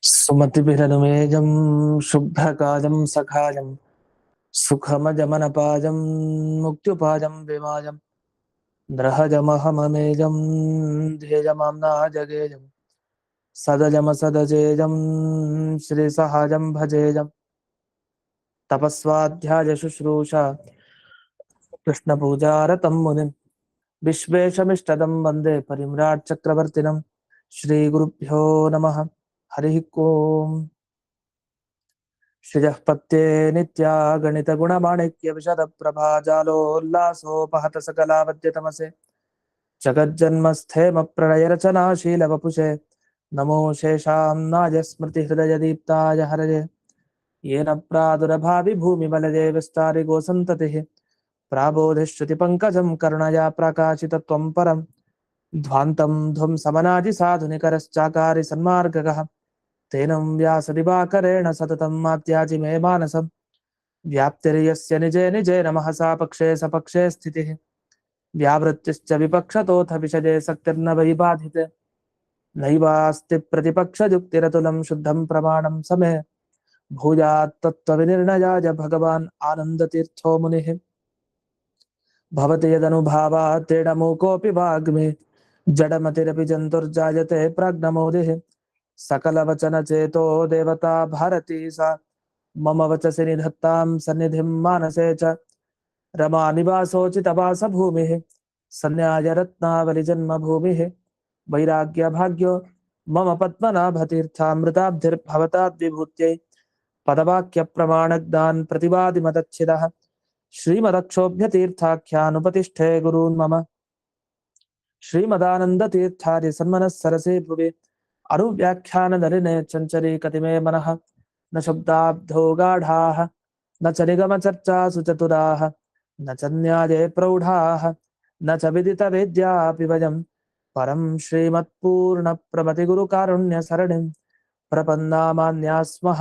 सुमतिभिरनुमेजं शुभ्रकाजं सखाजं सुखमजमनपाजं मुक्त्युपाजं विमाजं द्रहजमहममेजं ध्येयमाम्ना जगेजं सदजमसदजेजं श्रीसहाजं भजेजं तपस्वाध्याय शुश्रूषा कृष्णपूजारतं मुनिं विश्वेशमिष्टदं वन्दे परिम्राट् चक्रवर्तिनं श्रीगुरुभ्यो नमः। हरिः ओम्। श्रियः पत्ये नित्या गणितगुणमाणिक्यविशदप्रभाजालोल्लासोपहत सकलावद्यतमसे जगज्जन्मस्थेमप्रणयरचनाशीलवपुषे नमो शेषाम्नाय स्मृतिहृदयदीप्ताय हरये येन प्रादुरभावि भूमिबलजे विस्तारि गोसन्ततिः प्राबोधिश्रुतिपङ्कजं करुणया प्रकाशितत्वं परं ध्वान्तं ध्वंसमनादिसाधुनिकरश्चाकारि सन्मार्गगः तेनं व्यासदिवाकरेण सततं मात्याजि मे मानसं व्याप्तिर्यस्य निजे निजे नमः सा पक्षे सपक्षे स्थितिः व्यावृत्तिश्च विपक्षतोऽथ विषजे सक्तिर्न वै बाधिते नैवास्ति प्रतिपक्षयुक्तिरतुलं शुद्धं प्रमाणं समे भूयात् तत्त्वविनिर्णयाय भगवान् आनन्दतीर्थो मुनिः भवति यदनुभावात् तेढमूकोऽपि वाग्मी जडमतिरपि जन्तुर्जायते प्राज्ञमौलिः सकलवचनचेतो देवता भारती सा मम वचसि निधत्तां सन्निधिं मानसे च रमानिवासोचितवासभूमिः सन्न्यायरत्नावलिजन्मभूमिः वैराग्यभाग्यो मम पद्मनाभतीर्थामृताब्धिर्भवताद्विभूत्यै पदवाक्यप्रमाणज्ञान् प्रतिवादिमदच्छिदः श्रीमदक्षोभ्यतीर्थाख्यानुपतिष्ठे गुरून् मम श्रीमदानन्दतीर्थार्य सन्मनः सरसे भुवि अरुव्याख्याननलिने चञ्चरी कतिमे मनः न शब्दाब्धो गाढाः न च निगमचर्चासु चतुराः न च न्याये प्रौढाः न च विदितवेद्यापि वयं परं श्रीमत्पूर्णप्रमतिगुरुकारुण्यसरणिं प्रपन्नामान्यास्मः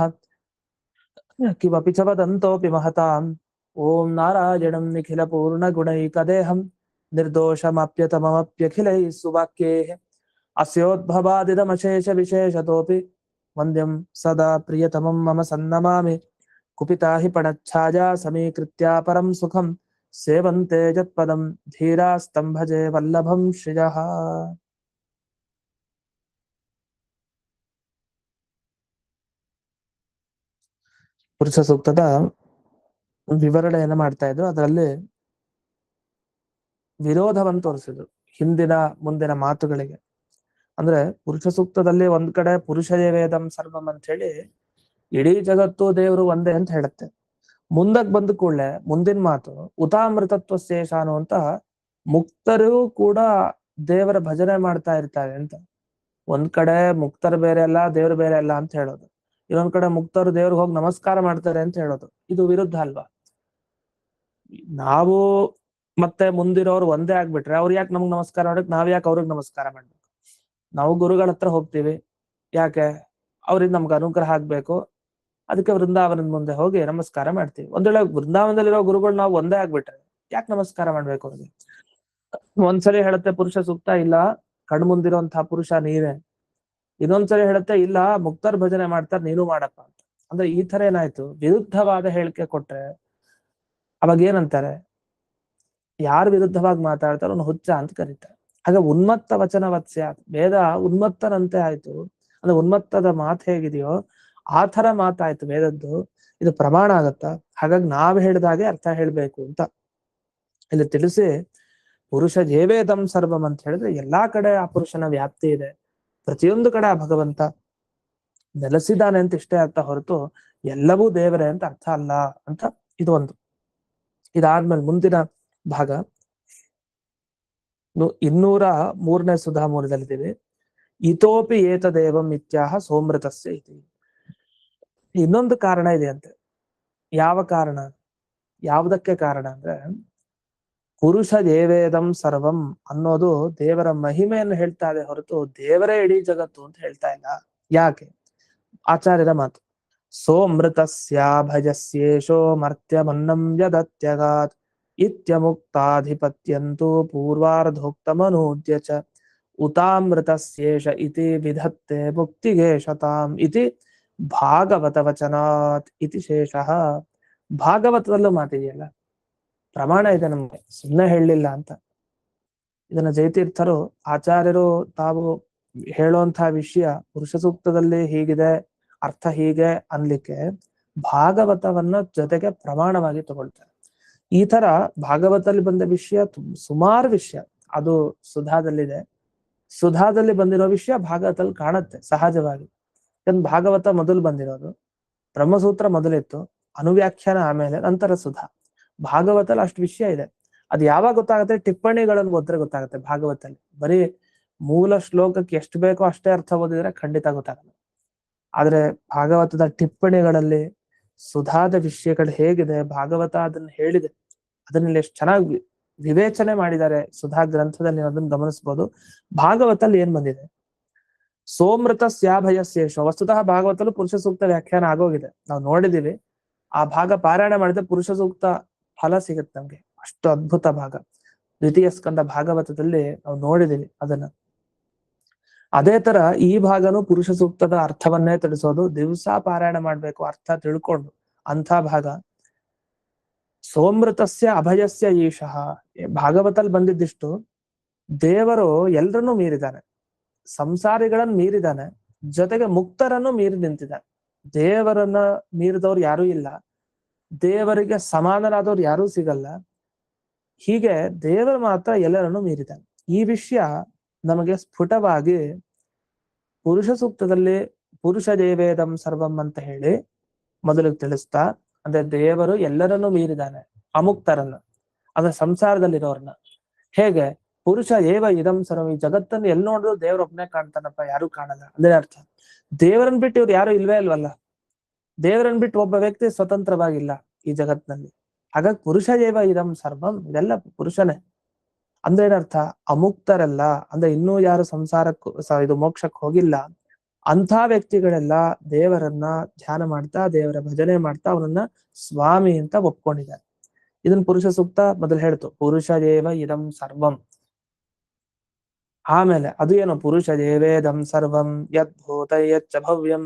किमपि च वदन्तोऽपि महताम् ॐ नारायणं निखिलपूर्णगुणैकदेहं निर्दोषमप्यतममप्यखिलैः सुवाक्यैः अस्योद्भवादिदमशेषविशेषतोऽपि वन्द्यं सदा प्रियतमं मम सन्नमामि कुपिता हि पणच्छाया समीकृत्या परं सुखं सेवन्ते यत्पदं धीरास्तं भजे वल्लभं श्रियः। ಪುರುಷ ಸೂಕ್ತದ ವಿವರಣೆಯನ್ನು ಮಾಡ್ತಾ ಇದ್ರು. ಅದರಲ್ಲಿ ವಿರೋಧವನ್ನು ತೋರಿಸಿದ್ರು ಹಿಂದಿನ ಮುಂದಿನ ಮಾತುಗಳಿಗೆ. ಅಂದ್ರೆ ಪುರುಷ ಸೂಕ್ತದಲ್ಲಿ ಒಂದ್ ಕಡೆ ಪುರುಷಯೇ ವೇದಂ ಸರ್ವಂ ಅಂತ ಹೇಳಿ ಇಡೀ ಜಗತ್ತು ದೇವರು ಒಂದೇ ಅಂತ ಹೇಳುತ್ತೆ. ಮುಂದಕ್ ಬಂದ ಕೂಡಲೇ ಮುಂದಿನ ಮಾತು ಉತಾಮೃತತ್ವ ಶೇಷ ಅನ್ನುವಂತ ಮುಕ್ತರು ಕೂಡ ದೇವರ ಭಜನೆ ಮಾಡ್ತಾ ಇರ್ತಾರೆ ಅಂತ. ಒಂದ್ ಕಡೆ ಮುಕ್ತರು ಬೇರೆ ಅಲ್ಲ ದೇವ್ರು ಬೇರೆ ಅಲ್ಲ ಅಂತ ಹೇಳೋದು, ಇನ್ನೊಂದ್ ಕಡೆ ಮುಕ್ತರು ದೇವ್ರಿಗೆ ಹೋಗಿ ನಮಸ್ಕಾರ ಮಾಡ್ತಾರೆ ಅಂತ ಹೇಳೋದು. ಇದು ವಿರುದ್ಧ ಅಲ್ವಾ? ನಾವು ಮತ್ತೆ ಮುಂದಿರೋರು ಒಂದೇ ಆಗ್ಬಿಟ್ರೆ ಅವ್ರು ಯಾಕೆ ನಮ್ಗ್ ನಮಸ್ಕಾರ ಮಾಡಕ್, ನಾವ್ ಯಾಕೆ ಅವ್ರಿಗೆ ನಮಸ್ಕಾರ ಮಾಡ್ಬೇಕು? ನಾವು ಗುರುಗಳ ಹತ್ರ ಹೋಗ್ತೀವಿ, ಯಾಕೆ? ಅವ್ರಿಂದ ನಮ್ಗೆ ಅನುಗ್ರಹ ಆಗ್ಬೇಕು, ಅದಕ್ಕೆ ವೃಂದಾವನದ ಮುಂದೆ ಹೋಗಿ ನಮಸ್ಕಾರ ಮಾಡ್ತೀವಿ. ಒಂದ್ ವೇಳೆ ವೃಂದಾವನದಲ್ಲಿರೋ ಗುರುಗಳು ನಾವು ಒಂದೇ ಆಗ್ಬಿಟ್ರೆ ಯಾಕೆ ನಮಸ್ಕಾರ ಮಾಡ್ಬೇಕು ಅವ್ರಿಗೆ? ಒಂದ್ಸರಿ ಹೇಳುತ್ತೆ ಪುರುಷ ಸೂಕ್ತ, ಇಲ್ಲ ಕಣ್ಮುಂದಿರುವಂತಹ ಪುರುಷ ನೀವೇ. ಇನ್ನೊಂದ್ಸರಿ ಹೇಳುತ್ತೆ, ಇಲ್ಲ ಮುಕ್ತರ್ ಭಜನೆ ಮಾಡ್ತಾರೆ ನೀನು ಮಾಡಪ್ಪ ಅಂತ. ಅಂದ್ರೆ ಈ ತರ ಏನಾಯ್ತು, ವಿರುದ್ಧವಾದ ಹೇಳಿಕೆ ಕೊಟ್ರೆ ಅವಾಗ ಏನಂತಾರೆ? ಯಾರು ವಿರುದ್ಧವಾಗಿ ಮಾತಾಡ್ತಾರೋ ಅವ್ನು ಹುಚ್ಚ ಅಂತ ಕರೀತಾರೆ. ಆಗ ಉನ್ಮತ್ತ ವಚನ ವತ್ಸ್ಯ, ವೇದ ಉನ್ಮತ್ತನಂತೆ ಆಯ್ತು. ಅಂದ್ರೆ ಉನ್ಮತ್ತದ ಮಾತು ಹೇಗಿದೆಯೋ ಆ ತರ ಮಾತಾಯ್ತು ವೇದದ್ದು. ಇದು ಪ್ರಮಾಣ ಆಗತ್ತ. ಹಾಗಾಗಿ ನಾವ್ ಹೇಳಿದಾಗೆ ಅರ್ಥ ಹೇಳ್ಬೇಕು ಅಂತ ಇಲ್ಲಿ ತಿಳಿಸಿ, ಪುರುಷ ಜೇವೇದಂ ಸರ್ವಂ ಅಂತ ಹೇಳಿದ್ರೆ ಎಲ್ಲಾ ಕಡೆ ಆ ಪುರುಷನ ವ್ಯಾಪ್ತಿ ಇದೆ, ಪ್ರತಿಯೊಂದು ಕಡೆ ಆ ಭಗವಂತ ನೆಲೆಸಿದ್ದಾನೆ ಅಂತ ಇಷ್ಟೇ ಅರ್ಥ ಹೊರತು ಎಲ್ಲವೂ ದೇವರೇ ಅಂತ ಅರ್ಥ ಅಲ್ಲ ಅಂತ ಇದು ಒಂದು. ಇದಾದ್ಮೇಲೆ ಮುಂದಿನ ಭಾಗ 203ನೇ ಸುಧಾಮೂಲದಲ್ಲಿದ್ದೀವಿ. ಇತೋಪಿ ಏತದೇವಂ ಇತ್ಯಾಹ ಸೋಮೃತಸ್ಯ ಇತಿ. ಇನ್ನೊಂದು ಕಾರಣ ಇದೆ ಅಂತೆ. ಯಾವ ಕಾರಣ? ಯಾವುದಕ್ಕೆ ಕಾರಣ ಅಂದ್ರೆ, ಪುರುಷ ದೇವೇದಂ ಸರ್ವಂ ಅನ್ನೋದು ದೇವರ ಮಹಿಮೆಯನ್ನು ಹೇಳ್ತಾ ಇದೆ ಹೊರತು ದೇವರೇ ಇಡೀ ಜಗತ್ತು ಅಂತ ಹೇಳ್ತಾ ಇಲ್ಲ. ಯಾಕೆ? ಆಚಾರ್ಯರ ಮಾತು, ಸೋಮೃತಸ್ಯ ಭಜಸ್ಯೇಷೋ ಮರ್ತ್ಯಮನ್ನಂ ಯದತ್ಯಗಾತ್ ಇತ್ಯಮುಕ್ತಾಧಿಪತ್ಯಂತೂ ಪೂರ್ವಾರ್ಧೋಕ್ತಮನೂದ್ಯ ಚ ಉತಾಮೃತಸ್ಯೇಷ ಇತಿ ವಿಧತ್ತೆ ಮುಕ್ತಿಗೆ ಶತಾಂ ಇತಿ ಭಾಗವತ ವಚನಾತ್ ಇತಿ ಶೇಷಃ. ಭಾಗವತದಲ್ಲೂ ಮಾತಿದೆಯಲ್ಲ, ಪ್ರಮಾಣ ಇದೆ ನಮ್ಗೆ, ಸುಮ್ಮನೆ ಹೇಳಲಿಲ್ಲ ಅಂತ. ಇದನ್ನ ಜಯತೀರ್ಥರು ಆಚಾರ್ಯರು ತಾವು ಹೇಳುವಂತಹ ವಿಷಯ ಪುರುಷ ಸೂಕ್ತದಲ್ಲಿ ಹೀಗಿದೆ, ಅರ್ಥ ಹೀಗೆ ಅನ್ಲಿಕ್ಕೆ ಭಾಗವತವನ್ನ ಜೊತೆಗೆ ಪ್ರಮಾಣವಾಗಿ ತಗೊಳ್ತಾರೆ. ಈ ತರ ಭಾಗವತದಲ್ಲಿ ಬಂದ ವಿಷಯ ಸುಮಾರು ವಿಷಯ ಅದು ಸುಧಾದಲ್ಲಿದೆ. ಸುಧಾದಲ್ಲಿ ಬಂದಿರೋ ವಿಷಯ ಭಾಗವತದಲ್ಲಿ ಕಾಣುತ್ತೆ ಸಹಜವಾಗಿ. ಭಾಗವತ ಮೊದಲು ಬಂದಿರೋದು, ಬ್ರಹ್ಮಸೂತ್ರ ಮೊದಲಿತ್ತು, ಅನುವ್ಯಾಖ್ಯಾನ ಆಮೇಲೆ, ನಂತರ ಸುಧಾ. ಭಾಗವತಲ್ಲಿ ಅಷ್ಟು ವಿಷಯ ಇದೆ. ಅದು ಯಾವಾಗ ಗೊತ್ತಾಗುತ್ತೆ? ಟಿಪ್ಪಣಿಗಳನ್ನು ಓದಿದ್ರೆ ಗೊತ್ತಾಗುತ್ತೆ. ಭಾಗವತಲ್ಲಿ ಬರೀ ಮೂಲ ಶ್ಲೋಕಕ್ಕೆ ಎಷ್ಟು ಬೇಕೋ ಅಷ್ಟೇ ಅರ್ಥ ಓದಿದ್ರೆ ಖಂಡಿತ ಗೊತ್ತಾಗಲ್ಲ. ಆದ್ರೆ ಭಾಗವತದ ಟಿಪ್ಪಣಿಗಳಲ್ಲಿ ಸುಧಾದ ವಿಷಯಗಳು ಹೇಗಿದೆ, ಭಾಗವತ ಅದನ್ನ ಹೇಳಿದೆ, ಅದನ್ನೆಲ್ಲ ಎಷ್ಟು ಚೆನ್ನಾಗಿ ವಿವೇಚನೆ ಮಾಡಿದ್ದಾರೆ ಸುಧಾ ಗ್ರಂಥದಲ್ಲಿ, ಅದನ್ನು ಗಮನಿಸಬಹುದು. ಭಾಗವತಲ್ಲಿ ಏನ್ ಬಂದಿದೆ? ಸೋಮೃತ ಸ್ಯಾಭಯಸ್ಯೇಷ. ವಸ್ತುತಃ ಭಾಗವತಲ್ಲೂ ಪುರುಷ ಸೂಕ್ತ ವ್ಯಾಖ್ಯಾನ ಆಗೋಗಿದೆ, ನಾವು ನೋಡಿದೀವಿ. ಆ ಭಾಗ ಪಾರಾಯಣ ಮಾಡಿದ್ರೆ ಪುರುಷ ಸೂಕ್ತ ಫಲ ಸಿಗುತ್ತೆ ನಮ್ಗೆ. ಅಷ್ಟು ಅದ್ಭುತ ಭಾಗ ದ್ವಿತೀಯ ಸ್ಕಂದ ಭಾಗವತದಲ್ಲಿ ನಾವು ನೋಡಿದೀವಿ ಅದನ್ನ. ಅದೇ ತರ ಈ ಭಾಗನು ಪುರುಷ ಸೂಕ್ತದ ಅರ್ಥವನ್ನೇ ತಿಳಿಸೋದು, ದಿವಸ ಪಾರಾಯಣ ಮಾಡ್ಬೇಕು ಅರ್ಥ ತಿಳ್ಕೊಂಡು ಅಂಥ ಭಾಗ. ಸೋಮೃತಸ್ಯ ಅಭಯಸ್ಯ ಈಶಃ. ಭಾಗವತಲ್ಲಿ ಬಂದಿದ್ದಿಷ್ಟು ದೇವರು ಎಲ್ರನ್ನೂ ಮೀರಿದಾನೆ, ಸಂಸಾರಿಗಳನ್ನು ಮೀರಿದಾನೆ, ಜೊತೆಗೆ ಮುಕ್ತರನ್ನು ಮೀರಿ ನಿಂತಿದ್ದಾನೆ. ದೇವರನ್ನ ಮೀರಿದವ್ರು ಯಾರೂ ಇಲ್ಲ, ದೇವರಿಗೆ ಸಮಾನರಾದವ್ರು ಯಾರೂ ಸಿಗಲ್ಲ. ಹೀಗೆ ದೇವರು ಮಾತ್ರ ಎಲ್ಲರನ್ನು ಮೀರಿದ್ದಾನೆ. ಈ ವಿಷಯ ನಮಗೆ ಸ್ಫುಟವಾಗಿ ಪುರುಷ ಸೂಕ್ತದಲ್ಲಿ ಪುರುಷ ದೇವೇದಂ ಸರ್ವಂ ಅಂತ ಹೇಳಿ ಮೊದಲಿಗೆ ತಿಳಿಸ್ತಾ, ಅಂದ್ರೆ ದೇವರು ಎಲ್ಲರನ್ನೂ ಮೀರಿದಾನೆ, ಅಮುಕ್ತರನ್ನ ಅಂದ್ರೆ ಸಂಸಾರದಲ್ಲಿರೋರ್ನ. ಹೇಗೆ? ಪುರುಷ ಏವ ಇದಂ ಸರ್ವಂ. ಈ ಜಗತ್ತನ್ನು ಎಲ್ಲಿ ನೋಡಿದ್ರು ದೇವರೊಬ್ಬನೇ ಕಾಣ್ತಾನಪ್ಪ, ಯಾರು ಕಾಣಲ್ಲ ಅಂದ್ರೆ ಅರ್ಥ ದೇವರನ್ ಬಿಟ್ಟು ಇವ್ರು ಯಾರು ಇಲ್ವೇ ಇಲ್ವಲ್ಲ. ದೇವರನ್ ಬಿಟ್ಟು ಒಬ್ಬ ವ್ಯಕ್ತಿ ಸ್ವತಂತ್ರವಾಗಿಲ್ಲ ಈ ಜಗತ್ನಲ್ಲಿ. ಹಾಗಾಗಿ ಪುರುಷ ಏವ ಇದಂ ಸರ್ವಂ, ಇದೆಲ್ಲ ಪುರುಷನೇ. ಅಂದ್ರೆ ಏನರ್ಥ? ಅಮುಕ್ತರೆಲ್ಲ ಅಂದ್ರೆ ಇನ್ನೂ ಯಾರು ಸಂಸಾರಕ್ಕೂ ಇದು ಮೋಕ್ಷಕ್ಕೆ ಹೋಗಿಲ್ಲ ಅಂಥ ವ್ಯಕ್ತಿಗಳೆಲ್ಲ ದೇವರನ್ನ ಧ್ಯಾನ ಮಾಡ್ತಾ, ದೇವರ ಭಜನೆ ಮಾಡ್ತಾ ಅವನನ್ನ ಸ್ವಾಮಿ ಅಂತ ಒಪ್ಕೊಂಡಿದ್ದಾರೆ. ಇದನ್ನ ಪುರುಷ ಸೂಕ್ತ ಮೊದಲು ಹೇಳ್ತು, ಪುರುಷ ದೇವ ಇದಂ ಸರ್ವಂ. ಆಮೇಲೆ ಅದು ಏನು? ಪುರುಷ ದೇವೇದಂ ಸರ್ವಂ ಯದ್ಭೂತ ಯಚ್ಚ ಭವ್ಯಂ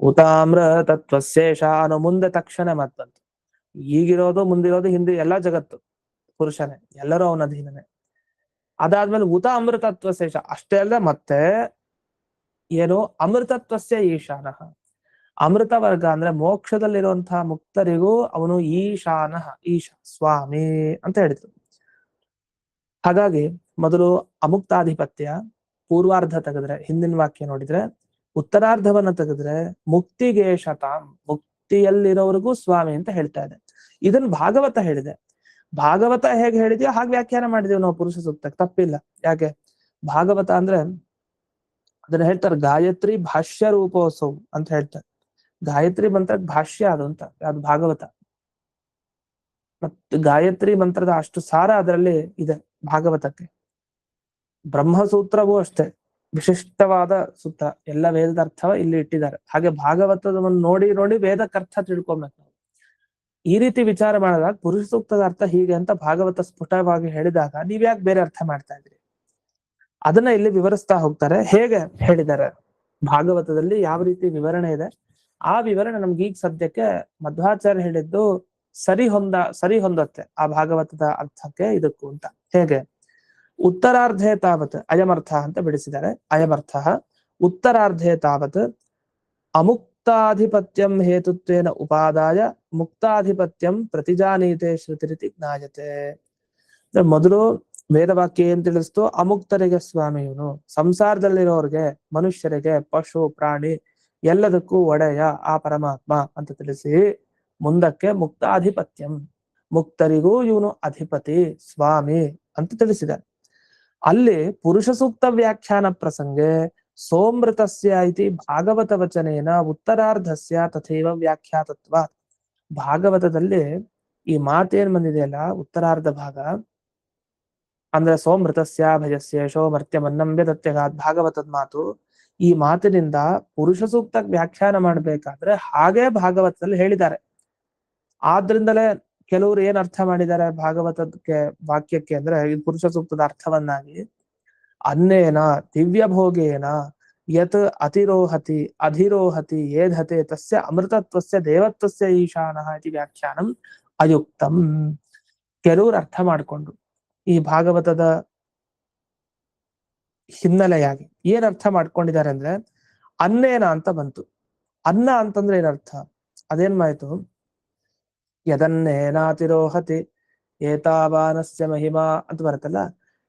ಉತಾಮ್ರ ತತ್ವಶೇಷ ಅನ್ನೋ ಮುಂದೆ ತಕ್ಷಣ ಮತ್ತಂತ ಈಗಿರೋದು, ಮುಂದಿರೋದು, ಹಿಂದೆ ಎಲ್ಲಾ ಜಗತ್ತು ಪುರುಷನೇ, ಎಲ್ಲರೂ ಅವನ ಅಧೀನನೇ. ಅದಾದ್ಮೇಲೆ ಉತ ಅಮೃತತ್ವ ಶೇಷ. ಅಷ್ಟೇ ಅಲ್ಲ, ಮತ್ತೆ ಏನು? ಅಮೃತತ್ವಸ್ಯ ಈಶಾನಃ. ಅಮೃತ ವರ್ಗ ಅಂದ್ರೆ ಮೋಕ್ಷದಲ್ಲಿರುವಂತಹ ಮುಕ್ತರಿಗೂ ಅವನು ಈಶಾನಃ, ಈಶ ಸ್ವಾಮಿ ಅಂತ ಹೇಳಿದ್ರು. ಹಾಗಾಗಿ ಮೊದಲು ಅಮುಕ್ತಾಧಿಪತ್ಯ ಪೂರ್ವಾರ್ಧ ತೆಗೆದ್ರೆ, ಹಿಂದಿನ ವಾಕ್ಯ ನೋಡಿದ್ರೆ, ಉತ್ತರಾರ್ಧವನ್ನ ತೆಗೆದ್ರೆ ಮುಕ್ತಿಗೆ ಶತಾಂ, ಮುಕ್ತಿಯಲ್ಲಿರೋವರೆಗೂ ಸ್ವಾಮಿ ಅಂತ ಹೇಳ್ತಾ ಇದೆ. ಇದನ್ನ ಭಾಗವತ ಹೇಳಿದೆ. ಭಾಗವತ ಹೇಗೆ ಹೇಳಿದ್ಯೋ ಹಾಗೆ ವ್ಯಾಖ್ಯಾನ ಮಾಡಿದೀವಿ ನಾವು ಪುರುಷ ಸೂಕ್ತಕ್ಕೆ, ತಪ್ಪಿಲ್ಲ. ಯಾಕೆ? ಭಾಗವತ ಅಂದ್ರೆ ಅದನ್ನ ಹೇಳ್ತಾರೆ ಗಾಯತ್ರಿ ಭಾಷ್ಯ ರೂಪೋತ್ಸವ ಅಂತ ಹೇಳ್ತಾರೆ. ಗಾಯತ್ರಿ ಮಂತ್ರಕ್ಕೆ ಭಾಷ್ಯ ಅದು ಅಂತ, ಅದು ಭಾಗವತ. ಮತ್ತು ಗಾಯತ್ರಿ ಮಂತ್ರದ ಅಷ್ಟು ಸಾರ ಅದರಲ್ಲಿ ಇದೆ ಭಾಗವತಕ್ಕೆ. ಬ್ರಹ್ಮಸೂತ್ರವೂ ಅಷ್ಟೇ ವಿಶಿಷ್ಟವಾದ ಸೂತ್ರ, ಎಲ್ಲ ವೇದದ ಅರ್ಥವ ಇಲ್ಲಿ ಇಟ್ಟಿದ್ದಾರೆ. ಹಾಗೆ ಭಾಗವತದವನ್ನು ನೋಡಿ ನೋಡಿ ವೇದಕ್ಕೆ ಅರ್ಥ ತಿಳ್ಕೊಬೇಕು ನಾವು. ಈ ರೀತಿ ವಿಚಾರ ಮಾಡಿದಾಗ ಪುರುಷ ಸೂಕ್ತದ ಅರ್ಥ ಹೀಗೆ ಅಂತ ಭಾಗವತ ಸ್ಫುಟವಾಗಿ ಹೇಳಿದಾಗ ನೀವ್ಯಾಕೆ ಬೇರೆ ಅರ್ಥ ಮಾಡ್ತಾ ಇದ್ರಿ? ಅದನ್ನ ಇಲ್ಲಿ ವಿವರಿಸ್ತಾ ಹೋಗ್ತಾರೆ. ಹೇಗೆ ಹೇಳಿದ್ದಾರೆ ಭಾಗವತದಲ್ಲಿ, ಯಾವ ರೀತಿ ವಿವರಣೆ ಇದೆ, ಆ ವಿವರಣೆ ನಮ್ಗೆ ಈಗ ಸದ್ಯಕ್ಕೆ ಮಧ್ವಾಚಾರ್ಯ ಹೇಳಿದ್ದು ಸರಿ ಹೊಂದತ್ತೆ ಆ ಭಾಗವತದ ಅರ್ಥಕ್ಕೆ ಇದಕ್ಕೂ ಅಂತ. ಹೇಗೆ? ಉತ್ತರಾರ್ಧೇ ತಾವತ್ ಅಯಮರ್ಥ ಅಂತ ಬಿಡಿಸಿದ್ದಾರೆ. ಅಯಮರ್ಥ ಉತ್ತರಾರ್ಧೇ ತಾವತ್ ಅಮುಕ್ತಾಧಿಪತ್ಯಂ ಹೇತುತ್ವೇನ ಉಪಾದಾಯ ಮುಕ್ತಾಧಿಪತ್ಯಂ ಪ್ರತಿಜಾನೀತೆ ಶ್ರುತಿರಿತಿ ಜ್ಞಾಯತೆ. ಮೊದಲು ವೇದವಾಕ್ಯ ಏನ್ ತಿಳಿಸ್ತು? ಅಮುಕ್ತರಿಗೆ ಸ್ವಾಮಿಯವನು, ಸಂಸಾರದಲ್ಲಿರೋರ್ಗೆ, ಮನುಷ್ಯರಿಗೆ, ಪಶು ಪ್ರಾಣಿ ಎಲ್ಲದಕ್ಕೂ ಒಡೆಯ ಆ ಪರಮಾತ್ಮ ಅಂತ ತಿಳಿಸಿ, ಮುಂದಕ್ಕೆ ಮುಕ್ತಾಧಿಪತ್ಯಂ, ಮುಕ್ತರಿಗೂ ಇವನು ಅಧಿಪತಿ ಸ್ವಾಮಿ ಅಂತ ತಿಳಿಸಿದ್ದಾರೆ. ಅಲ್ಲಿ ಪುರುಷ ಸೂಕ್ತ ವ್ಯಾಖ್ಯಾನ ಪ್ರಸಂಗೆ ಸೋಮೃತಸ್ಯ ಇತಿ ಭಾಗವತ ವಚನೇನ ಉತ್ತರಾರ್ಧಸ್ಯ ತಥೈವ ವ್ಯಾಖ್ಯಾತತ್ವ. ಭಾಗವತದಲ್ಲಿ ಈ ಮಾತೇನ್ ಬಂದಿದೆಯಲ್ಲ, ಉತ್ತರಾರ್ಧ ಭಾಗ ಅಂದ್ರೆ ಸೋಮೃತಸ್ಯ ಭಯಸ್ಯೇಷೋ ಮರ್ತ್ಯಮನ್ನಂ ವ್ಯದತ್ಯಗಾತ್, ಭಾಗವತದ ಮಾತು. ಈ ಮಾತಿನಿಂದ ಪುರುಷ ಸೂಕ್ತ ವ್ಯಾಖ್ಯಾನ ಮಾಡ್ಬೇಕಾದ್ರೆ ಹಾಗೆ ಭಾಗವತದಲ್ಲಿ ಹೇಳಿದ್ದಾರೆ. ಆದ್ರಿಂದಲೇ ಕೆಲವರು ಏನ್ ಅರ್ಥ ಮಾಡಿದ್ದಾರೆ ಭಾಗವತಕ್ಕೆ ವಾಕ್ಯಕ್ಕೆ ಅಂದ್ರೆ ಇದು ಪುರುಷ ಸೂಕ್ತದ ಅರ್ಥವನ್ನಾಗಿ, ಅನ್ನೇನ ದಿವ್ಯ ಭೋಗೇನ ಯತ್ ಅತಿರೋಹತಿ ಅಧಿರೋಹತಿ ಏಧತೆ ತಸ್ಯ ಅಮೃತತ್ವಸ್ಯ ದೇವತ್ವಸ್ಯ ಈಶಾನಃ ಇತಿ ವ್ಯಾಖ್ಯಾನಂ ಅಯುಕ್ತಂ. ಕೆಲವರು ಅರ್ಥ ಮಾಡಿಕೊಂಡು ಈ ಭಾಗವತದ ಹಿನ್ನೆಲೆಯಾಗಿ ಏನ್ ಅರ್ಥ ಮಾಡ್ಕೊಂಡಿದ್ದಾರೆ ಅಂದ್ರೆ, ಅನ್ನೇನ ಅಂತ ಬಂತು. ಅನ್ನ ಅಂತಂದ್ರೆ ಏನರ್ಥ? ಅದೇನ್ ಮಾಯ್ತು, ಯದನ್ನೇನಾತಿರೋಹತಿ ಏತಾವಾನಸ್ಯ ಮಹಿಮಾ ಅಂತ ಬರುತ್ತಲ್ಲ,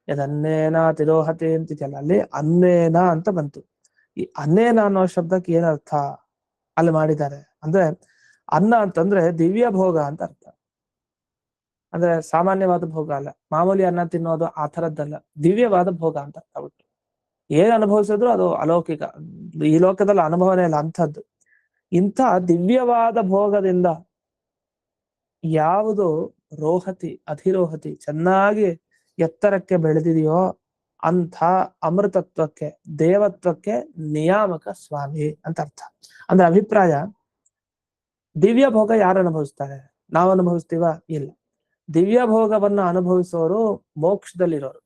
ಯದನ್ನೇನಾತಿರೋಹತಿ ಅಂತಿದೆಯಲ್ಲ, ಅಲ್ಲಿ ಅನ್ನೇನ ಅಂತ ಬಂತು. ಈ ಅನ್ನೇನ ಅನ್ನೋ ಶಬ್ದಕ್ಕೆ ಏನರ್ಥ ಅಲ್ಲಿ ಮಾಡಿದ್ದಾರೆ ಅಂದ್ರೆ, ಅನ್ನ ಅಂತಂದ್ರೆ ದಿವ್ಯ ಭೋಗ ಅಂತ ಅರ್ಥ. ಅಂದ್ರೆ ಸಾಮಾನ್ಯವಾದ ಭೋಗ ಅಲ್ಲ, ಮಾಮೂಲಿ ಅನ್ನ ತಿನ್ನೋದು ಆ ಥರದ್ದಲ್ಲ, ದಿವ್ಯವಾದ ಭೋಗ ಅಂತ ಅರ್ಥ ಬಿಟ್ಟು. ಏನ್ ಅನುಭವಿಸಿದ್ರು ಅದು ಅಲೌಕಿಕ, ಈ ಲೋಕದಲ್ಲಿ ಅನುಭವನೇ ಇಲ್ಲ ಅಂಥದ್ದು. ಇಂಥ ದಿವ್ಯವಾದ ಭೋಗದಿಂದ ಯಾವುದು ರೋಹತಿ ಅಧಿರೋಹತಿ ಚೆನ್ನಾಗಿ ಎತ್ತರಕ್ಕೆ ಬೆಳೆದಿದೆಯೋ ಅಂಥ ಅಮೃತತ್ವಕ್ಕೆ ದೇವತ್ವಕ್ಕೆ ನಿಯಾಮಕ ಸ್ವಾಮಿ ಅಂತ ಅರ್ಥ. ಅಂದ್ರೆ ಅಭಿಪ್ರಾಯ, ದಿವ್ಯ ಭೋಗ ಯಾರು ಅನುಭವಿಸ್ತಾರೆ? ನಾವು ಅನುಭವಿಸ್ತೀವ? ಇಲ್ಲ. ದಿವ್ಯ ಭೋಗವನ್ನ ಅನುಭವಿಸೋರು ಮೋಕ್ಷದಲ್ಲಿರೋರು.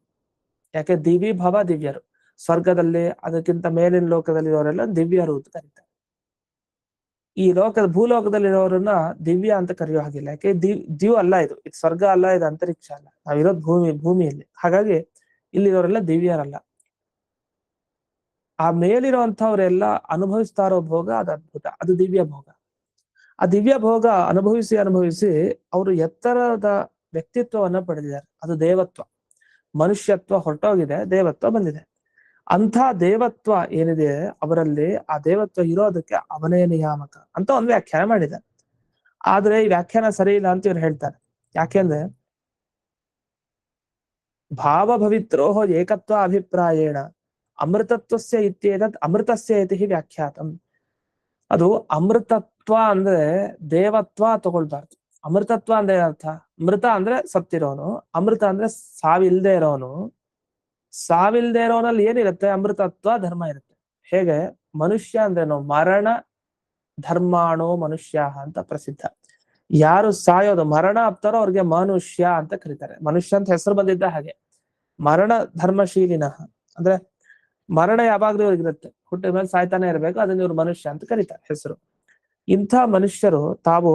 ಯಾಕೆ? ದಿವಿ ಭವ ದಿವ್ಯರು, ಸ್ವರ್ಗದಲ್ಲಿ ಅದಕ್ಕಿಂತ ಮೇಲಿನ ಲೋಕದಲ್ಲಿರೋರೆಲ್ಲ ದಿವ್ಯರು ಅಂತ ಕರೀತಾರೆ. ಈ ಲೋಕದ ಭೂಲೋಕದಲ್ಲಿರೋರನ್ನ ದಿವ್ಯ ಅಂತ ಕರೆಯೋ ಹಾಗಿಲ್ಲ. ಯಾಕೆ? ಜೀವ ಅಲ್ಲ ಇದು ಸ್ವರ್ಗ ಅಲ್ಲ, ಇದು ಅಂತರಿಕ್ಷ ಅಲ್ಲ, ನಾವಿರೋದು ಭೂಮಿಯಲ್ಲಿ. ಹಾಗಾಗಿ ಇಲ್ಲಿರೋರೆಲ್ಲ ದಿವ್ಯರಲ್ಲ. ಆ ಮೇಲಿರುವಂತವ್ರೆಲ್ಲ ಅನುಭವಿಸ್ತಾ ಇರೋ ಭೋಗ ಅದು ಅದ್ಭುತ, ಅದು ದಿವ್ಯ ಭೋಗ. ಆ ದಿವ್ಯ ಭೋಗ ಅನುಭವಿಸಿ ಅವರು ಎತ್ತರದ ವ್ಯಕ್ತಿತ್ವವನ್ನ ಪಡೆದಿದ್ದಾರೆ. ಅದು ದೇವತ್ವ. ಮನುಷ್ಯತ್ವ ಹೊರಟೋಗಿದೆ, ದೇವತ್ವ ಬಂದಿದೆ. ಅಂಥ ದೇವತ್ವ ಏನಿದೆ ಅವರಲ್ಲಿ, ಆ ದೇವತ್ವ ಇರೋದಕ್ಕೆ ಅವನೇ ನಿಯಾಮಕ ಅಂತ ಒಂದು ವ್ಯಾಖ್ಯಾನ ಮಾಡಿದ್ದಾರೆ. ಆದ್ರೆ ಈ ವ್ಯಾಖ್ಯಾನ ಸರಿ ಇಲ್ಲ ಅಂತ ಇವ್ರು ಹೇಳ್ತಾರೆ. ಯಾಕೆಂದ್ರೆ ಭಾವಭವಿತ್ರೋಹೋ ಏಕತ್ವ ಅಭಿಪ್ರಾಯೇಣ ಅಮೃತತ್ವಸ್ಯ ಇತ್ಯೇತತ್ ಅಮೃತಸ್ಯ ಇತಿ ವ್ಯಾಖ್ಯಾತಂ. ಅದು ಅಮೃತತ್ವ ಅಂದ್ರೆ ದೇವತ್ವ ತಗೊಳ್ಬಾರ್ದು. ಅಮೃತತ್ವ ಅಂದ್ರೆ ಏನರ್ಥ? ಮೃತ ಅಂದ್ರೆ ಸತ್ತಿರೋನು, ಅಮೃತ ಅಂದ್ರೆ ಸಾವಿಲ್ದೇ ಇರೋನು. ಸಾವಿಲ್ದೇ ಇರೋನಲ್ಲಿ ಏನಿರುತ್ತೆ? ಅಮೃತತ್ವ ಧರ್ಮ ಇರುತ್ತೆ. ಹೇಗೆ? ಮನುಷ್ಯ ಅಂದ್ರೇನು? ಮರಣ ಧರ್ಮಾಣೋ ಮನುಷ್ಯ ಅಂತ ಪ್ರಸಿದ್ಧ. ಯಾರು ಸಾಯೋದು, ಮರಣ ಆಗ್ತಾರೋ ಅವ್ರಿಗೆ ಮನುಷ್ಯ ಅಂತ ಕರೀತಾರೆ. ಮನುಷ್ಯ ಅಂತ ಹೆಸರು ಬಂದಿದ್ದ ಹಾಗೆ. ಮರಣ ಧರ್ಮಶೀಲಿನ ಅಂದ್ರೆ ಮರಣ ಯಾವಾಗ್ಲೂ ಇವ್ರಿಗಿರುತ್ತೆ, ಹುಟ್ಟಿದ ಮೇಲೆ ಸಾಯ್ತಾನೆ ಇರ್ಬೇಕು, ಅದನ್ನ ಇವ್ರು ಮನುಷ್ಯ ಅಂತ ಕರೀತಾರೆ ಹೆಸರು. ಇಂಥ ಮನುಷ್ಯರು ತಾವು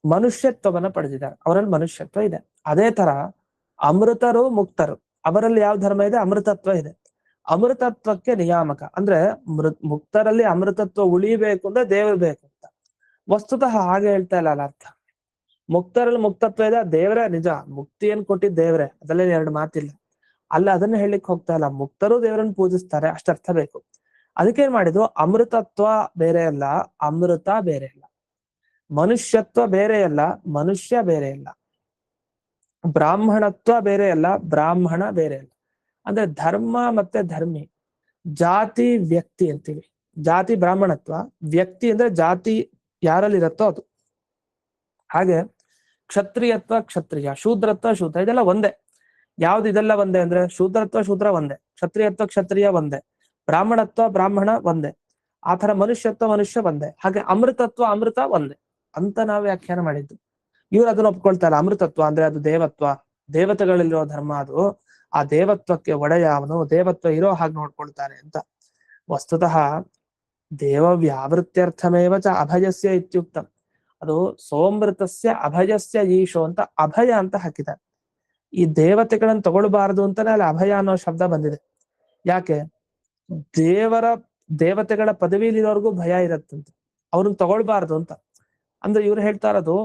ಮನುಷ್ಯತ್ವವನ್ನ ಪಡೆದಿದ್ದಾರೆ, ಅವರಲ್ಲಿ ಮನುಷ್ಯತ್ವ ಇದೆ. ಅದೇ ತರ ಅಮೃತರು ಮುಕ್ತರು, ಅವರಲ್ಲಿ ಯಾವ ಧರ್ಮ ಇದೆ? ಅಮೃತತ್ವ ಇದೆ. ಅಮೃತತ್ವಕ್ಕೆ ನಿಯಾಮಕ ಅಂದ್ರೆ ಮುಕ್ತರಲ್ಲಿ ಅಮೃತತ್ವ ಉಳಿಬೇಕು ಅಂದ್ರೆ ದೇವರು ಬೇಕು ಅಂತ. ವಸ್ತುತಃ ಹಾಗೆ ಹೇಳ್ತಾ ಇಲ್ಲ ಅಲ್ಲ ಅರ್ಥ. ಮುಕ್ತರಲ್ಲಿ ಮುಕ್ತತ್ವ ಇದೆ, ದೇವರೇ ನಿಜ, ಮುಕ್ತಿಯನ್ನು ಕೊಟ್ಟಿದ್ದ ದೇವರೇ, ಅದಲ್ಲೇ ಎರಡು ಮಾತಿಲ್ಲ. ಅಲ್ಲ ಅದನ್ನ ಹೇಳಲಿಕ್ಕೆ ಹೋಗ್ತಾ ಇಲ್ಲ. ಮುಕ್ತರು ದೇವರನ್ನು ಪೂಜಿಸ್ತಾರೆ, ಅಷ್ಟರ್ಥ ಬೇಕು. ಅದಕ್ಕೇನ್ ಮಾಡಿದ್ರು? ಅಮೃತತ್ವ ಬೇರೆ ಅಲ್ಲ, ಅಮೃತ ಬೇರೆ ಅಲ್ಲ. ಮನುಷ್ಯತ್ವ ಬೇರೆ ಅಲ್ಲ, ಮನುಷ್ಯ ಬೇರೆ ಅಲ್ಲ. ಬ್ರಾಹ್ಮಣತ್ವ ಬೇರೆ ಅಲ್ಲ, ಬ್ರಾಹ್ಮಣ ಬೇರೆ ಅಲ್ಲ. ಅಂದ್ರೆ ಧರ್ಮ ಮತ್ತೆ ಧರ್ಮಿ, ಜಾತಿ ವ್ಯಕ್ತಿ ಅಂತೀವಿ. ಜಾತಿ ಬ್ರಾಹ್ಮಣತ್ವ, ವ್ಯಕ್ತಿ ಅಂದ್ರೆ ಜಾತಿ ಯಾರಲ್ಲಿರತ್ತೋ ಅದು. ಹಾಗೆ ಕ್ಷತ್ರಿಯತ್ವ ಕ್ಷತ್ರಿಯ, ಶೂದ್ರತ್ವ ಶೂದ್ರ, ಇದೆಲ್ಲ ಒಂದೇ. ಯಾವ್ದು ಇದೆಲ್ಲ ಒಂದೇ ಅಂದ್ರೆ ಶೂದ್ರತ್ವ ಶೂದ್ರ ಒಂದೇ, ಕ್ಷತ್ರಿಯತ್ವ ಕ್ಷತ್ರಿಯ ಒಂದೇ, ಬ್ರಾಹ್ಮಣತ್ವ ಬ್ರಾಹ್ಮಣ ಒಂದೇ. ಆ ತರ ಮನುಷ್ಯತ್ವ ಮನುಷ್ಯ ಒಂದೇ. ಹಾಗೆ ಅಮೃತತ್ವ ಅಮೃತ ಒಂದೇ ಅಂತ ನಾವು ವ್ಯಾಖ್ಯಾನ ಮಾಡಿದ್ದು. ಇವ್ರು ಅದನ್ನ ಒಪ್ಕೊಳ್ತಾರೆ. ಅಮೃತತ್ವ ಅಂದ್ರೆ ಅದು ದೇವತ್ವ, ದೇವತೆಗಳಲ್ಲಿರೋ ಧರ್ಮ ಅದು. ಆ ದೇವತ್ವಕ್ಕೆ ಒಡೆಯ ಅವನು, ದೇವತ್ವ ಇರೋ ಹಾಗೆ ನೋಡ್ಕೊಳ್ತಾನೆ ಅಂತ. ವಸ್ತುತಃ ದೇವ ವ್ಯಾವೃತ್ಯರ್ಥಮೇವ ಚ ಅಭಯಸ್ಯ ಇತ್ಯುಕ್ತ. ಅದು ಸೋಮೃತಸ್ಯ ಅಭಯಸ್ಯ ಈಶೋ ಅಂತ ಅಭಯ ಅಂತ ಹಾಕಿದ್ದಾರೆ. ಈ ದೇವತೆಗಳನ್ನು ತಗೊಳ್ಬಾರದು ಅಂತಾನೆ ಅಲ್ಲಿ ಅಭಯ ಅನ್ನೋ ಶಬ್ದ ಬಂದಿದೆ. ಯಾಕೆ? ದೇವತೆಗಳ ಪದವಿಲಿರೋರ್ಗೂ ಭಯ ಇರತ್ತಂತೆ, ಅವ್ರನ್ನ ತಗೊಳ್ಬಾರ್ದು ಅಂತ. ಅಂದ್ರೆ ಇವ್ರು ಹೇಳ್ತಾ ಇರೋದು,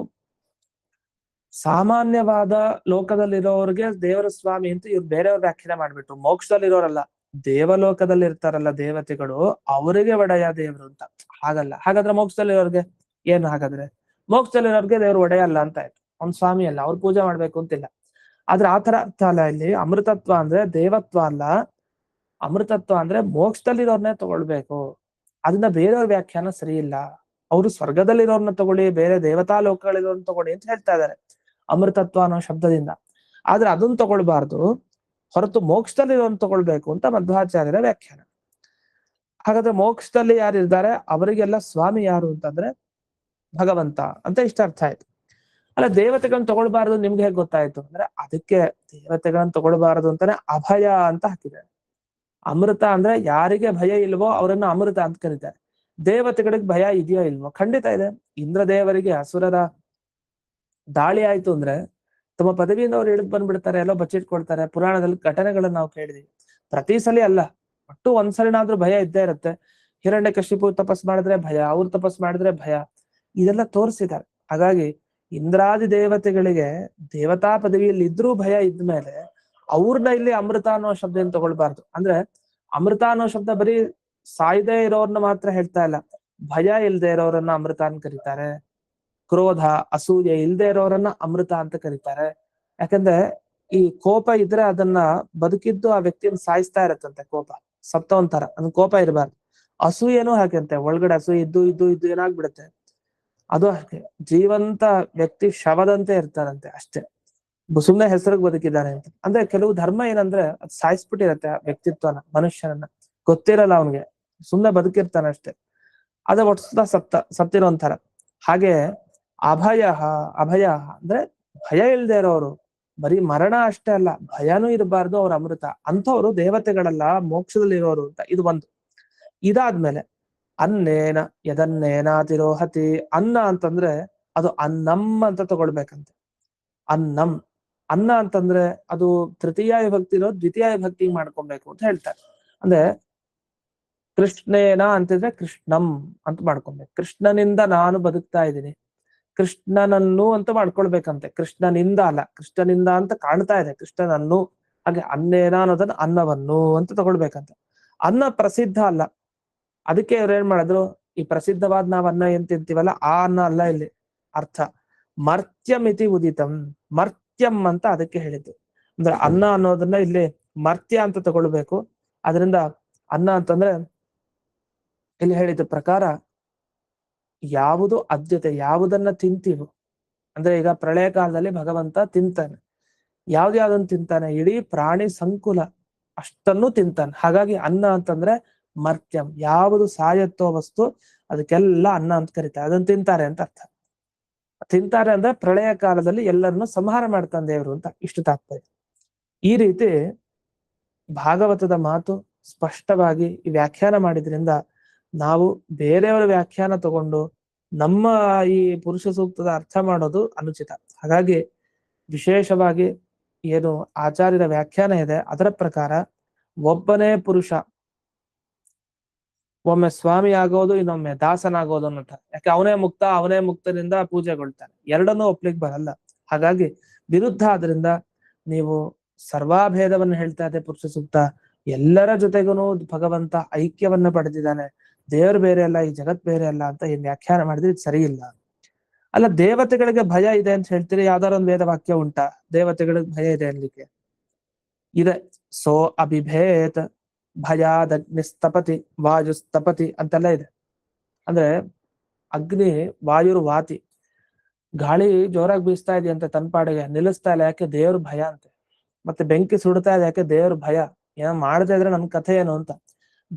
ಸಾಮಾನ್ಯವಾದ ಲೋಕದಲ್ಲಿರೋರ್ಗೆ ದೇವರ ಸ್ವಾಮಿ ಅಂತ ಇವ್ರು ಬೇರೆಯವ್ರ ವ್ಯಾಖ್ಯಾನ ಮಾಡ್ಬಿಟ್ಟು, ಮೋಕ್ಷದಲ್ಲಿರೋರಲ್ಲ, ದೇವಲೋಕದಲ್ಲಿ ಇರ್ತಾರಲ್ಲ ದೇವತೆಗಳು, ಅವರಿಗೆ ಒಡೆಯ ದೇವರು ಅಂತ. ಹಾಗಲ್ಲ. ಹಾಗಾದ್ರೆ ಮೋಕ್ಷದಲ್ಲಿರೋರ್ಗೆ ಏನು? ಹಾಗಾದ್ರೆ ಮೋಕ್ಷದಲ್ಲಿರೋರ್ಗೆ ದೇವರು ಒಡೆಯ ಅಲ್ಲ ಅಂತ ಆಯ್ತು, ಅವ್ನ್ ಸ್ವಾಮಿ ಅಲ್ಲ, ಅವ್ರು ಪೂಜೆ ಮಾಡ್ಬೇಕು ಅಂತಿಲ್ಲ. ಆದ್ರೆ ಆತರ ಅರ್ಥ ಅಲ್ಲ ಇಲ್ಲಿ. ಅಮೃತತ್ವ ಅಂದ್ರೆ ದೇವತ್ವ ಅಲ್ಲ, ಅಮೃತತ್ವ ಅಂದ್ರೆ ಮೋಕ್ಷದಲ್ಲಿರೋರ್ನೇ ತಗೊಳ್ಬೇಕು. ಅದನ್ನ ಬೇರೆಯವ್ರ ವ್ಯಾಖ್ಯಾನ ಸರಿ ಇಲ್ಲ. ಅವರು ಸ್ವರ್ಗದಲ್ಲಿರೋರ್ನ ತಗೊಳ್ಳಿ, ಬೇರೆ ದೇವತಾ ಲೋಕಗಳಿರೋರ್ನ ತಗೊಳ್ಳಿ ಅಂತ ಹೇಳ್ತಾ ಇದ್ದಾರೆ ಅಮೃತತ್ವ ಅನ್ನೋ ಶಬ್ದದಿಂದ. ಆದ್ರೆ ಅದನ್ನ ತಗೊಳ್ಬಾರ್ದು, ಹೊರತು ಮೋಕ್ಷದಲ್ಲಿರೋರ್ನ ತಗೊಳ್ಬೇಕು ಅಂತ ಮಧ್ವಾಚಾರ್ಯರ ವ್ಯಾಖ್ಯಾನ. ಹಾಗಾದ್ರೆ ಮೋಕ್ಷದಲ್ಲಿ ಯಾರಿದ್ದಾರೆ ಅವರಿಗೆಲ್ಲ ಸ್ವಾಮಿ ಯಾರು ಅಂತಂದ್ರೆ ಭಗವಂತ ಅಂತ ಇಷ್ಟ ಅರ್ಥ ಆಯ್ತು. ಅಲ್ಲ ದೇವತೆಗಳನ್ನ ತಗೊಳ್ಬಾರದು ನಿಮ್ಗೆ ಹೇಗೆ ಗೊತ್ತಾಯ್ತು ಅಂದ್ರೆ ಅದಕ್ಕೆ ದೇವತೆಗಳನ್ನ ತಗೊಳ್ಬಾರದು ಅಂತಾನೆ ಅಭಯ ಅಂತ ಹಾಕಿದ್ದಾರೆ. ಅಮೃತ ಅಂದ್ರೆ ಯಾರಿಗೆ ಭಯ ಇಲ್ವೋ ಅವರನ್ನ ಅಮೃತ ಅಂತ ಕರೀತಾರೆ. ದೇವತೆಗಳಿಗೆ ಭಯ ಇದೆಯೋ ಇಲ್ವೋ? ಖಂಡಿತ ಇದೆ. ಇಂದ್ರದೇವರಿಗೆ ಅಸುರರ ದಾಳಿ ಆಯ್ತು ಅಂದ್ರೆ ತಮ್ಮ ಪದವಿಯಿಂದ ಅವ್ರು ಇಳಿದು ಬಂದ್ಬಿಡ್ತಾರೆ, ಎಲ್ಲೋ ಬಚ್ಚಿಟ್ಕೊಳ್ತಾರೆ. ಪುರಾಣದಲ್ಲಿ ಘಟನೆಗಳನ್ನ ನಾವು ಕೇಳಿದೀವಿ. ಪ್ರತಿ ಸಲ ಅಲ್ಲ, ಒಟ್ಟು ಒಂದ್ಸಲಿನಾದ್ರೂ ಭಯ ಇದ್ದೇ ಇರುತ್ತೆ. ಹಿರಣ್ಯಕಶಿಪು ತಪಸ್ ಮಾಡಿದ್ರೆ ಭಯ, ಅವ್ರು ತಪಸ್ ಮಾಡಿದ್ರೆ ಭಯ, ಇದೆಲ್ಲ ತೋರಿಸಿದ್ದಾರೆ. ಹಾಗಾಗಿ ಇಂದ್ರಾದಿ ದೇವತೆಗಳಿಗೆ ದೇವತಾ ಪದವಿಯಲ್ಲಿ ಇದ್ರೂ ಭಯ ಇದ್ಮೇಲೆ ಅವ್ರನ್ನ ಇಲ್ಲಿ ಅಮೃತ ಅನ್ನೋ ಶಬ್ದದಿಂದ ತಗೊಳ್ಬಾರ್ದು. ಅಂದ್ರೆ ಅಮೃತ ಅನ್ನೋ ಶಬ್ದ ಬರೀ ಸಾಯ್ದೇ ಇರೋರ್ನ ಮಾತ್ರ ಹೇಳ್ತಾ ಇಲ್ಲ, ಭಯ ಇಲ್ದೇ ಇರೋರನ್ನ ಅಮೃತ ಅಂತ ಕರೀತಾರೆ. ಕ್ರೋಧ ಅಸೂಯೆ ಇಲ್ದೇ ಇರೋರನ್ನ ಅಮೃತ ಅಂತ ಕರೀತಾರೆ. ಯಾಕಂದ್ರೆ ಈ ಕೋಪ ಇದ್ರೆ ಅದನ್ನ ಬದುಕಿದ್ದು ಆ ವ್ಯಕ್ತಿಯನ್ನು ಸಾಯಿಸ್ತಾ ಇರತ್ತಂತೆ. ಕೋಪ ಸತ್ತವಂತರ, ಅದನ್ನ ಕೋಪ ಇರಬಾರ್ದು. ಅಸೂಯೆನೂ ಹಾಕಂತೆ, ಒಳಗಡೆ ಅಸೂಯೆ ಇದ್ದು ಇದ್ದು ಇದ್ದು ಏನಾಗ್ಬಿಡುತ್ತೆ, ಅದು ಹಾಗೆ ಜೀವಂತ ವ್ಯಕ್ತಿ ಶವದಂತೆ ಇರ್ತಾರಂತೆ ಅಷ್ಟೇ, ಸುಮ್ನೆ ಹೆಸರಿಗೆ ಬದುಕಿದ್ದಾನೆ ಅಂತ. ಅಂದ್ರೆ ಕೆಲವು ಧರ್ಮ ಏನಂದ್ರೆ ಅದು ಸಾಯಿಸ್ಬಿಟ್ಟಿರತ್ತೆ ಆ ವ್ಯಕ್ತಿತ್ವನ, ಮನುಷ್ಯನನ್ನ, ಗೊತ್ತಿರಲ್ಲ ಅವನ್ಗೆ, ಸುಮ್ನೆ ಬದುಕಿರ್ತಾನೆ ಅಷ್ಟೇ. ಅದ ಒಟ್ಟ ಸತ್ತಿರೋಂಥರ. ಹಾಗೆ ಅಭಯ, ಅಭಯ ಅಂದ್ರೆ ಭಯ ಇಲ್ದೇ ಇರೋರು, ಬರೀ ಮರಣ ಅಷ್ಟೇ ಅಲ್ಲ ಭಯನೂ ಇರಬಾರ್ದು, ಅವ್ರ ಅಮೃತ. ಅಂಥವ್ರು ದೇವತೆಗಳೆಲ್ಲ ಮೋಕ್ಷದಲ್ಲಿ ಇರೋರು ಅಂತ. ಇದು ಒಂದು. ಇದಾದ್ಮೇಲೆ ಅನ್ನೇನ ಯದನ್ನೇನಾತಿರೋಹತಿ, ಅನ್ನ ಅಂತಂದ್ರೆ ಅದು ಅನ್ನಂ ಅಂತ ತಗೊಳ್ಬೇಕಂತೆ. ಅನ್ನಂ, ಅನ್ನ ಅಂತಂದ್ರೆ ಅದು ತೃತೀಯ ವಿಭಕ್ತಿ ಇರೋ ದ್ವಿತೀಯ ವಿಭಕ್ತಿ ಮಾಡ್ಕೊಬೇಕು ಅಂತ ಹೇಳ್ತಾರೆ. ಅಂದ್ರೆ ಕೃಷ್ಣೇನ ಅಂತಿದ್ರೆ ಕೃಷ್ಣಂ ಅಂತ ಮಾಡ್ಕೊಬೇಕು. ಕೃಷ್ಣನಿಂದ ನಾನು ಬದುಕ್ತಾ ಇದ್ದೀನಿ, ಕೃಷ್ಣನನ್ನು ಅಂತ ಮಾಡ್ಕೊಳ್ಬೇಕಂತೆ. ಕೃಷ್ಣನಿಂದ ಅಲ್ಲ, ಕೃಷ್ಣನಿಂದ ಅಂತ ಕಾಣ್ತಾ ಇದೆ, ಕೃಷ್ಣನನ್ನು. ಹಾಗೆ ಅನ್ನೇನ ಅನ್ನೋದನ್ನ ಅನ್ನವನ್ನು ಅಂತ ತಗೊಳ್ಬೇಕಂತೆ. ಅನ್ನ ಪ್ರಸಿದ್ಧ ಅಲ್ಲ, ಅದಕ್ಕೆ ಇವ್ರು ಏನ್ ಮಾಡಿದ್ರು, ಈ ಪ್ರಸಿದ್ಧವಾದ ನಾವ್ ಅನ್ನ ಏನ್ ತಿಂತೀವಲ್ಲ ಆ ಅನ್ನ ಅಲ್ಲ ಇಲ್ಲಿ ಅರ್ಥ. ಮರ್ತ್ಯಂ ಇತಿ ಉದಿತಂ, ಮರ್ತ್ಯಂ ಅಂತ ಅದಕ್ಕೆ ಹೇಳಿದ್ದು. ಅಂದ್ರೆ ಅನ್ನ ಅನ್ನೋದನ್ನ ಇಲ್ಲಿ ಮರ್ತ್ಯ ಅಂತ ತಗೊಳ್ಬೇಕು. ಅದರಿಂದ ಅನ್ನ ಅಂತಂದ್ರೆ ಇಲ್ಲಿ ಹೇಳಿದ ಪ್ರಕಾರ ಯಾವುದು ಆದ್ಯತೆ, ಯಾವುದನ್ನ ತಿಂತೀವೋ, ಅಂದ್ರೆ ಈಗ ಪ್ರಳಯ ಕಾಲದಲ್ಲಿ ಭಗವಂತ ತಿಂತಾನೆ, ಯಾವ್ದ್ಯಾವ್ದನ್ನ ತಿಂತಾನೆ, ಇಡೀ ಪ್ರಾಣಿ ಸಂಕುಲ ಅಷ್ಟನ್ನು ತಿಂತಾನೆ. ಹಾಗಾಗಿ ಅನ್ನ ಅಂತಂದ್ರೆ ಮರ್ತ್ಯಂ, ಯಾವುದು ಸಾಯತ್ತೋ ವಸ್ತು ಅದಕ್ಕೆಲ್ಲ ಅನ್ನ ಅಂತ ಕರೀತಾರೆ, ಅದನ್ನ ತಿಂತಾರೆ ಅಂತ ಅರ್ಥ. ತಿಂತಾರೆ ಅಂದ್ರೆ ಪ್ರಳಯ ಕಾಲದಲ್ಲಿ ಎಲ್ಲರನ್ನು ಸಂಹಾರ ಮಾಡ್ತಾನೆ ದೇವರು ಅಂತ, ಇಷ್ಟು ತಾತ್ಪರ್ಯ. ಈ ರೀತಿ ಭಾಗವತದ ಮಾತು ಸ್ಪಷ್ಟವಾಗಿ ವ್ಯಾಖ್ಯಾನ ಮಾಡಿದ್ರಿಂದ ನಾವು ಬೇರೆಯವರ ವ್ಯಾಖ್ಯಾನ ತಗೊಂಡು ನಮ್ಮ ಈ ಪುರುಷ ಸೂಕ್ತದ ಅರ್ಥ ಮಾಡೋದು ಅನುಚಿತ. ಹಾಗಾಗಿ ವಿಶೇಷವಾಗಿ ಏನು ಆಚಾರ್ಯರ ವ್ಯಾಖ್ಯಾನ ಇದೆ ಅದರ ಪ್ರಕಾರ ಒಬ್ಬನೇ ಪುರುಷ ಒಮ್ಮೆ ಸ್ವಾಮಿ ಆಗೋದು, ಇನ್ನೊಮ್ಮೆ ದಾಸನಾಗೋದು ಅನ್ನೋಟ. ಯಾಕೆ ಅವನೇ ಮುಕ್ತ, ಅವನೇ ಮುಕ್ತನಿಂದ ಪೂಜೆಗೊಳ್ತಾನೆ, ಎರಡನ್ನೂ ಒಪ್ಲಿಕ್ಕೆ ಬರಲ್ಲ. ಹಾಗಾಗಿ ವಿರುದ್ಧ. ಆದ್ರಿಂದ ನೀವು ಸರ್ವಾಭೇದವನ್ನು ಹೇಳ್ತಾ ಇದೆ ಪುರುಷ ಸೂಕ್ತ. ಎಲ್ಲರ ಜೊತೆಗೂ ಭಗವಂತ ಐಕ್ಯವನ್ನ ಪಡೆದಿದ್ದಾನೆ, ದೇವರು ಬೇರೆ ಅಲ್ಲ, ಈ ಜಗತ್ ಬೇರೆ ಅಲ್ಲ ಅಂತ ಏನ್ ವ್ಯಾಖ್ಯಾನ ಮಾಡಿದ್ರೆ ಇದು ಸರಿ ಇಲ್ಲ. ಅಲ್ಲ ದೇವತೆಗಳಿಗೆ ಭಯ ಇದೆ ಅಂತ ಹೇಳ್ತೀರಿ, ಯಾವ್ದಾರ ಒಂದು ವೇದ ವಾಕ್ಯ ಉಂಟಾ ದೇವತೆಗಳಿಗೆ ಭಯ ಇದೆ ಅನ್ಲಿಕ್ಕೆ? ಇದೆ. ಸೋ ಅಭಿಭೇತ್ ಭಯಾದಗ್ನಿಸ್ತಪತಿ ವಾಯುಸ್ತಪತಿ ಅಂತೆಲ್ಲ ಇದೆ. ಅಂದ್ರೆ ಅಗ್ನಿ ವಾಯುರ್ ವಾತಿ, ಗಾಳಿ ಜೋರಾಗಿ ಬೀಸ್ತಾ ಇದೆಯಂತೆ ತನ್ಪಾಡಿಗೆ, ನಿಲ್ಲಿಸ್ತಾ ಇಲ್ಲ, ಯಾಕೆ ದೇವ್ರ ಭಯ ಅಂತೆ. ಮತ್ತೆ ಬೆಂಕಿ ಸುಡ್ತಾ ಇದೆ, ಯಾಕೆ ದೇವ್ರ ಭಯ, ಏನೋ ಮಾಡದೇ ಇದ್ರೆ ನನ್ ಕಥೆ ಏನು ಅಂತ.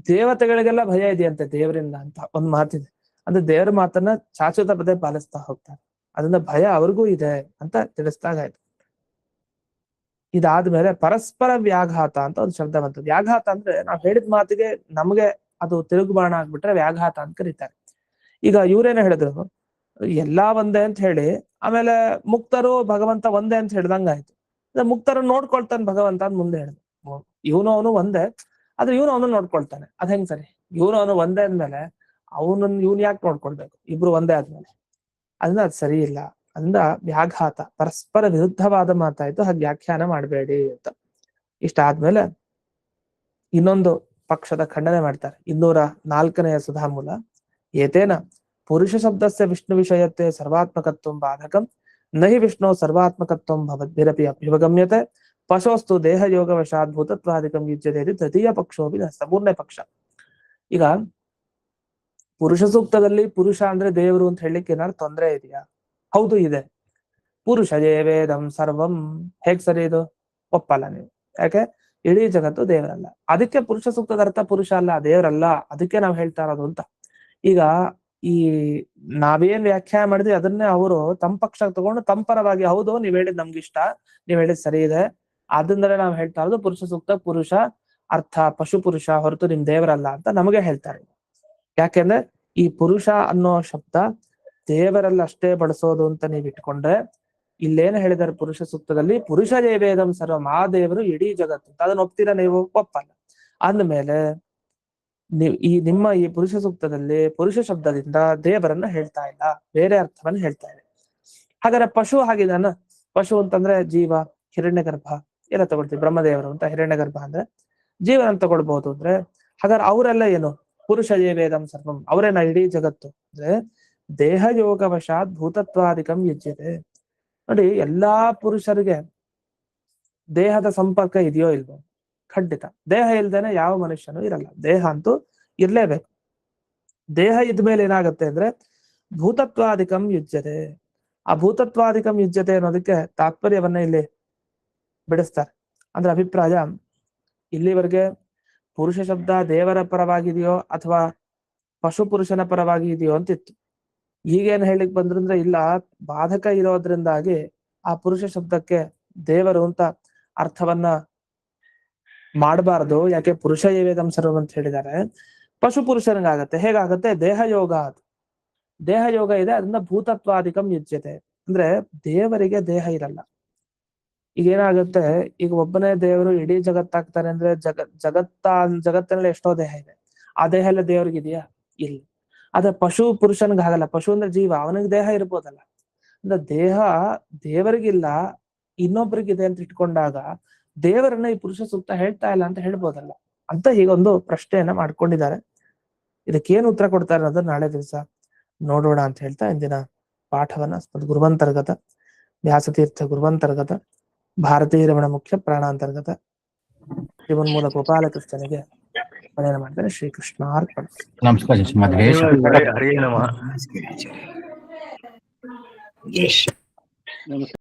ದೇವತೆಗಳಿಗೆಲ್ಲ ಭಯ ಇದೆಯಂತೆ ದೇವರಿಂದ ಅಂತ ಒಂದ್ ಮಾತಿದೆ. ಅಂದ್ರೆ ದೇವ್ರ ಮಾತನ್ನ ಶಾಶ್ವತ ಪದೇ ಪಾಲಿಸ್ತಾ ಹೋಗ್ತಾರೆ, ಅದರಿಂದ ಭಯ ಅವ್ರಿಗೂ ಇದೆ ಅಂತ ತಿಳಿಸ್ದಾಗಾಯ್ತು. ಇದಾದ್ಮೇಲೆ ಪರಸ್ಪರ ವ್ಯಾಘಾತ ಅಂತ ಒಂದು ಶಬ್ದ ಬಂತು. ವ್ಯಾಘಾತ ಅಂದ್ರೆ ನಾವ್ ಹೇಳಿದ ಮಾತಿಗೆ ನಮ್ಗೆ ಅದು ತಿರುಗುಬಾಣ ಆಗ್ಬಿಟ್ರೆ ವ್ಯಾಘಾತ ಅಂತ ಕರೀತಾರೆ. ಈಗ ಇವ್ರೇನ ಹೇಳಿದ್ರು, ಎಲ್ಲಾ ಒಂದೇ ಅಂತ ಹೇಳಿ ಆಮೇಲೆ ಮುಕ್ತರು ಭಗವಂತ ಒಂದೇ ಅಂತ ಹೇಳ್ದಂಗ ಆಯ್ತು. ಮುಕ್ತರು ನೋಡ್ಕೊಳ್ತಾನೆ ಭಗವಂತ ಅಂತ ಮುಂದೆ ಹೇಳಿದ್ರು. ಇವನು ಅವನು ಒಂದೇ, ಆದ್ರೆ ಇವನು ಅವನು ನೋಡ್ಕೊಳ್ತಾನೆ, ಅದ್ ಹೆಂಗ್ ಸರಿ? ಇವನು ಅವನು ಒಂದೇ ಅಂದ್ಮೇಲೆ ಇವನ್ ಯಾಕೆ ನೋಡ್ಕೊಳ್ಬೇಕು, ಇಬ್ರು ಒಂದೇ ಆದ್ಮೇಲೆ? ಅದನ್ನ ಅದ್ ಸರಿ ಇಲ್ಲ. ಅಂದ ವ್ಯಾಘಾತ, ಪರಸ್ಪರ ವಿರುದ್ಧವಾದ ಮಾತಾಯ್ತು, ಹಾಗೆ ವ್ಯಾಖ್ಯಾನ ಮಾಡಬೇಡಿ ಅಂತ. ಇಷ್ಟಾದ್ಮೇಲೆ ಇನ್ನೊಂದು ಪಕ್ಷದ ಖಂಡನೆ ಮಾಡ್ತಾರೆ. 204ನೇ ಸುಧಾಮೂಲ. ಏತೇನ ಪುರುಷ ಶಬ್ದಸ್ಯ ವಿಷ್ಣು ವಿಷಯತೆ ಸರ್ವಾತ್ಮಕತ್ವಂ ಬಾಧಕಂ ನಹಿ ವಿಷ್ಣು ಸರ್ವಾತ್ಮಕತ್ವಂ ಭವದ್ಭಿರಪಿ ಅಭ್ಯುಪಗಮ್ಯತೆ ಪಶೋಸ್ತು ದೇಹ ಯೋಗ ವಶಾತ್ ಭೂತತ್ವಾದಿಕಂ ಯುಜ್ಯತೆ ತೃತೀಯ ಪಕ್ಷೋಪಿ ನಷ್ಟ. ಮೂರನೇ ಪಕ್ಷ. ಈಗ ಪುರುಷ ಸೂಕ್ತದಲ್ಲಿ ಪುರುಷ ಅಂದ್ರೆ ದೇವರು ಅಂತ ಹೇಳಲಿಕ್ಕೆ ಏನಾದ್ರು ತೊಂದರೆ ಇದೆಯಾ? ಹೌದು ಇದೆ. ಪುರುಷ ವೇದಂ ಸರ್ವಂ, ಹೇಗ್ ಸರಿ ಇದು? ಒಪ್ಪಲ್ಲ ನೀವು. ಯಾಕೆ? ಇಡೀ ಜಗತ್ತು ದೇವರಲ್ಲ, ಅದಕ್ಕೆ ಪುರುಷ ಸೂಕ್ತದ ಅರ್ಥ ಪುರುಷ ಅಲ್ಲ ದೇವರಲ್ಲ, ಅದಕ್ಕೆ ನಾವು ಹೇಳ್ತಾ ಇರೋದು ಅಂತ. ಈಗ ಈ ನಾವೇನ್ ವ್ಯಾಖ್ಯಾನ ಮಾಡಿದ್ವಿ ಅದನ್ನೇ ಅವರು ತಮ್ಮ ಪಕ್ಷ ತಗೊಂಡು ತಂಪರವಾಗಿ ಹೌದು ನೀವ್ ಹೇಳಿದ್ ನಮ್ಗೆ ಇಷ್ಟ, ನೀವ್ ಹೇಳಿದ್ ಸರಿ ಇದೆ, ಆದ್ರಿಂದಲೇ ನಾವ್ ಹೇಳ್ತಾ ಇರೋದು ಪುರುಷ ಸೂಕ್ತ ಪುರುಷ ಅರ್ಥ ಪಶು ಪುರುಷ ಹೊರತು ನಿಮ್ ದೇವರಲ್ಲ ಅಂತ ನಮಗೆ ಹೇಳ್ತಾರೆ. ಯಾಕೆಂದ್ರೆ ಈ ಪುರುಷ ಅನ್ನೋ ಶಬ್ದ ದೇವರಲ್ಲ ಅಷ್ಟೇ ಬಳಸೋದು ಅಂತ ನೀವ್ ಇಟ್ಕೊಂಡ್ರೆ, ಇಲ್ಲೇನು ಹೇಳಿದಾರೆ ಪುರುಷ ಸೂಕ್ತದಲ್ಲಿ ಪುರುಷ ದೇವೇದಂ ಸರ್ವಂ, ಆ ದೇವರು ಇಡೀ ಜಗತ್ತು ಅಂತ. ಅದನ್ನ ಒಪ್ತೀರಾ ನೀವು? ಒಪ್ಪಲ್ಲ. ಅಂದ್ಮೇಲೆ ನೀವು ನಿಮ್ಮ ಈ ಪುರುಷ ಸೂಕ್ತದಲ್ಲಿ ಪುರುಷ ಶಬ್ದದಿಂದ ದೇವರನ್ನ ಹೇಳ್ತಾ ಇಲ್ಲ, ಬೇರೆ ಅರ್ಥವನ್ನ ಹೇಳ್ತಾ ಇದೆ. ಹಾಗಾದ್ರೆ ಪಶು ಹಾಗಿದಾನ? ಪಶು ಅಂತಂದ್ರೆ ಜೀವ, ಹಿರಣ್ಯ ಗರ್ಭ ಎಲ್ಲ ತಗೊಳ್ತೀವಿ. ಬ್ರಹ್ಮದೇವರು ಅಂತ ಹಿರಣ್ಯ ಗರ್ಭ ಅಂದ್ರೆ ಜೀವನ ತಗೊಳ್ಬಹುದು ಅಂದ್ರೆ, ಹಾಗಾದ್ರೆ ಅವರೆಲ್ಲ ಏನು? ಪುರುಷ ದೇವೇದಂ ಸರ್ವಂ, ಅವರೇನ ಇಡೀ ಜಗತ್ತು ಅಂದ್ರೆ ದೇಹ ಯೋಗವಶಾತ್ ಭೂತತ್ವಾದಿಕಂ ಯುಜ್ಯತೆ. ನೋಡಿ, ಎಲ್ಲಾ ಪುರುಷರಿಗೆ ದೇಹದ ಸಂಪರ್ಕ ಇದೆಯೋ ಇಲ್ವೋ? ಖಂಡಿತ. ದೇಹ ಇಲ್ದೇನೆ ಯಾವ ಮನುಷ್ಯನೂ ಇರಲ್ಲ, ದೇಹ ಅಂತೂ ಇರ್ಲೇಬೇಕು. ದೇಹ ಇದ್ಮೇಲೆ ಏನಾಗುತ್ತೆ ಅಂದ್ರೆ ಭೂತತ್ವಾದಿಕಂ ಯುಜ್ಯತೆ. ಆ ಭೂತತ್ವಾದಿಕಂ ಯುಜ್ಯತೆ ಅನ್ನೋದಕ್ಕೆ ತಾತ್ಪರ್ಯವನ್ನ ಇಲ್ಲಿ ಬಿಡಿಸ್ತಾರೆ. ಅಂದ್ರೆ ಅಭಿಪ್ರಾಯ, ಇಲ್ಲಿವರೆಗೆ ಪುರುಷ ಶಬ್ದ ದೇವರ ಪರವಾಗಿದೆಯೋ ಅಥವಾ ಪಶು ಪುರುಷನ ಪರವಾಗಿ ಇದೆಯೋ ಅಂತಿತ್ತು. ಈಗೇನ್ ಹೇಳಿಕ್ ಬಂದ್ರಂದ್ರೆ ಇಲ್ಲ, ಬಾಧಕ ಇರೋದ್ರಿಂದಾಗಿ ಆ ಪುರುಷ ಶಬ್ದಕ್ಕೆ ದೇವರು ಅಂತ ಅರ್ಥವನ್ನ ಮಾಡಬಾರದು. ಯಾಕೆ? ಪುರುಷ ಏವೇದಂ ಸರ್ವಂ ಅಂತ ಹೇಳಿದ್ದಾರೆ. ಪಶು ಪುರುಷನಿಗಾಗತ್ತೆ. ಹೇಗಾಗತ್ತೆ? ದೇಹ ಯೋಗ. ಅದು ದೇಹ ಯೋಗ ಇದೆ, ಅದನ್ನ ಭೂತತ್ವಾದಿಕಂ ಯುಜ್ಯತೆ. ಅಂದ್ರೆ ದೇವರಿಗೆ ದೇಹ ಇರಲ್ಲ. ಈಗ ಏನಾಗುತ್ತೆ, ಈಗ ಒಬ್ಬನೇ ದೇವರು ಇಡೀ ಜಗತ್ತಾಗ್ತಾನೆ ಅಂದ್ರೆ ಜಗತ್ತಿನಲ್ಲಿ ಎಷ್ಟೋ ದೇಹ ಇದೆ. ಆ ದೇಹ ಎಲ್ಲ ದೇವ್ರಿಗಿದೆಯಾ? ಇಲ್ಲ. ಅದೇ ಪಶು ಪುರುಷನ್ಗೆ ಆಗಲ್ಲ. ಪಶು ಅಂದ್ರೆ ಜೀವ, ಅವನಿಗೆ ದೇಹ ಇರ್ಬೋದಲ್ಲ. ಅಂದ್ರೆ ದೇಹ ದೇವರಿಗಿಲ್ಲ, ಇನ್ನೊಬ್ರಿಗಿದೆ ಅಂತ ಇಟ್ಕೊಂಡಾಗ ದೇವರನ್ನ ಈ ಪುರುಷ ಸೂಕ್ತ ಹೇಳ್ತಾ ಇಲ್ಲ ಅಂತ ಹೇಳ್ಬೋದಲ್ಲ ಅಂತ ಹೀಗೊಂದು ಪ್ರಶ್ನೆಯನ್ನ ಮಾಡ್ಕೊಂಡಿದ್ದಾರೆ. ಇದಕ್ಕೇನು ಉತ್ತರ ಕೊಡ್ತಾರೆ ಅನ್ನೋದು ನಾಳೆ ದಿವಸ ನೋಡೋಣ ಅಂತ ಹೇಳ್ತಾ ಇಂದಿನ ಪಾಠವನ್ನ ಗುರುವಂತರ್ಗತ ವ್ಯಾಸತೀರ್ಥ ಗುರುವಂತರ್ಗತ ಭಾರತೀಯ ರಮಣ ಮುಖ್ಯ ಪ್ರಾಣಾಂತರ್ಗತ ಶ್ರೀಮನ್ಮೂಲ ಗೋಪಾಲಕೃಷ್ಣನಿಗೆ ಮನೆಯನ್ನು ಮಾಡ್ತಾರೆ. ಶ್ರೀಕೃಷ್ಣ ಅರ್ಪಣ. ನಮಸ್ಕಾರ. ಹರಿ ನಮಃ.